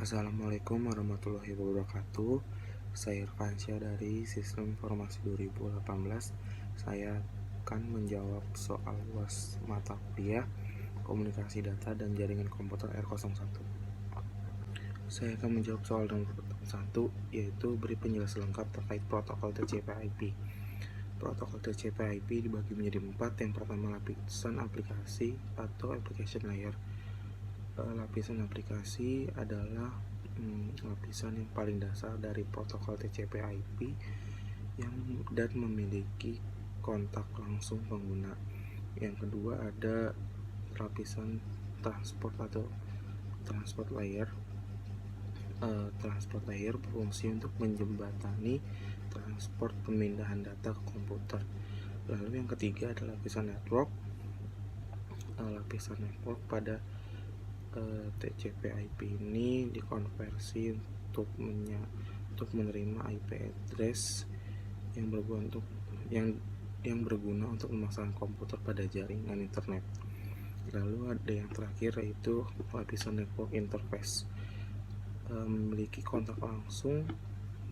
Assalamualaikum warahmatullahi wabarakatuh. Saya Irfansyah dari Sistem Informasi 2018. Saya akan menjawab soal UAS mata kuliah Komunikasi Data dan Jaringan Komputer R01. Saya akan menjawab soal nomor 1, yaitu beri penjelasan lengkap terkait protokol TCP/IP. Protokol TCP/IP dibagi menjadi 4. Yang pertama, lapisan aplikasi atau application layer. Lapisan aplikasi adalah lapisan yang paling dasar dari protokol TCP/IP dan memiliki kontak langsung pengguna. Yang kedua ada lapisan transport atau transport layer. Transport layer berfungsi untuk menjembatani transport pemindahan data ke komputer. Lalu yang ketiga adalah lapisan network. Lapisan network pada TCP/IP ini dikonversi untuk menerima IP address yang berguna untuk memasang komputer pada jaringan internet. Lalu ada yang terakhir, yaitu lapisan network interface, memiliki kontak langsung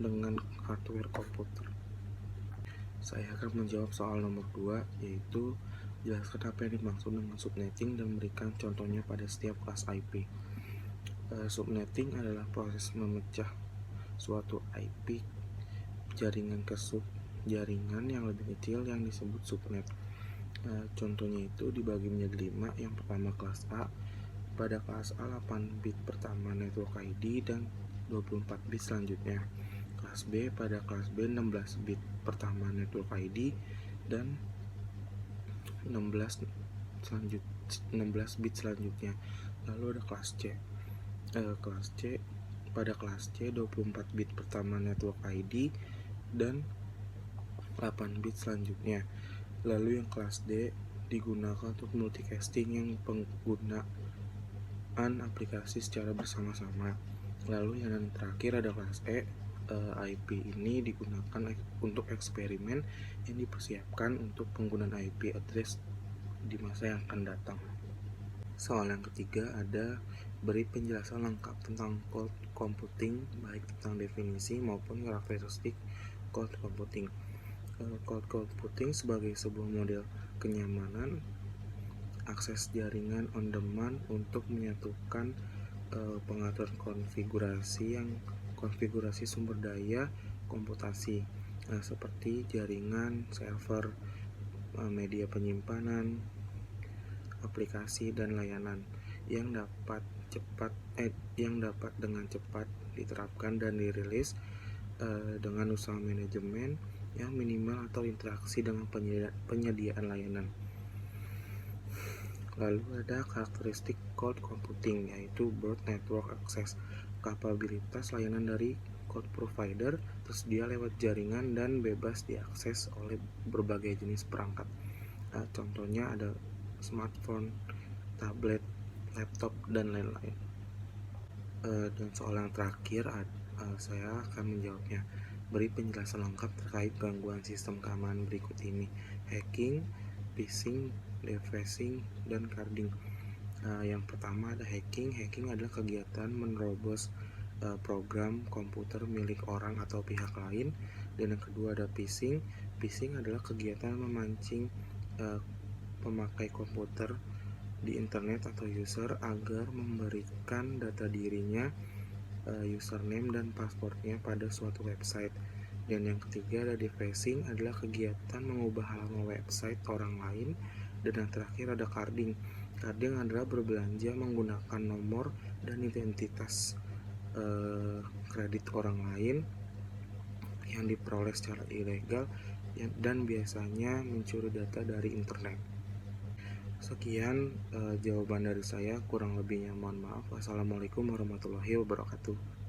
dengan hardware komputer. Saya akan menjawab soal nomor 2, yaitu jelaskan apa yang dimaksud dengan subnetting dan memberikan contohnya pada setiap kelas IP. Subnetting adalah proses memecah suatu IP jaringan ke sub-jaringan yang lebih kecil yang disebut subnet. Contohnya itu dibagi menjadi 5. Yang pertama kelas A. Pada kelas A 8 bit pertama network ID dan 24 bit selanjutnya. Kelas B, pada kelas B 16 bit pertama network ID dan 16 bit selanjutnya. Lalu ada kelas C. Pada kelas C 24 bit pertama network ID dan 8 bit selanjutnya. Lalu yang kelas D digunakan untuk multicasting yang penggunaan aplikasi secara bersama-sama. Lalu yang terakhir ada kelas E. IP ini digunakan untuk eksperimen yang dipersiapkan untuk penggunaan IP address di masa yang akan datang. Soal yang ketiga ada beri penjelasan lengkap tentang cloud computing, baik tentang definisi maupun karakteristik cloud computing. Cloud computing sebagai sebuah model kenyamanan akses jaringan on demand untuk menyatukan pengaturan konfigurasi sumber daya komputasi seperti jaringan, server, media penyimpanan, aplikasi dan layanan yang dapat dengan cepat diterapkan dan dirilis dengan usaha manajemen yang minimal atau interaksi dengan penyediaan layanan. Lalu ada karakteristik cloud computing, yaitu broad network access, kapabilitas layanan dari cloud provider tersedia lewat jaringan dan bebas diakses oleh berbagai jenis perangkat. Contohnya ada smartphone, tablet, laptop, dan lain-lain. Dan soal yang terakhir saya akan menjawabnya. Beri penjelasan lengkap terkait gangguan sistem keamanan berikut ini: hacking, phishing, defacing, dan carding. Yang pertama ada hacking. Hacking adalah kegiatan menerobos program komputer milik orang atau pihak lain. Dan yang kedua ada phishing. Phishing adalah kegiatan memancing pemakai komputer di internet atau user agar memberikan data dirinya, username dan passwordnya pada suatu website. Dan yang ketiga ada defacing, adalah kegiatan mengubah halaman website orang lain. Dan yang terakhir ada carding. Carding adalah berbelanja menggunakan nomor dan identitas kredit orang lain yang diperoleh secara ilegal dan biasanya mencuri data dari internet. Sekian jawaban dari saya, kurang lebihnya mohon maaf. Wassalamualaikum warahmatullahi wabarakatuh.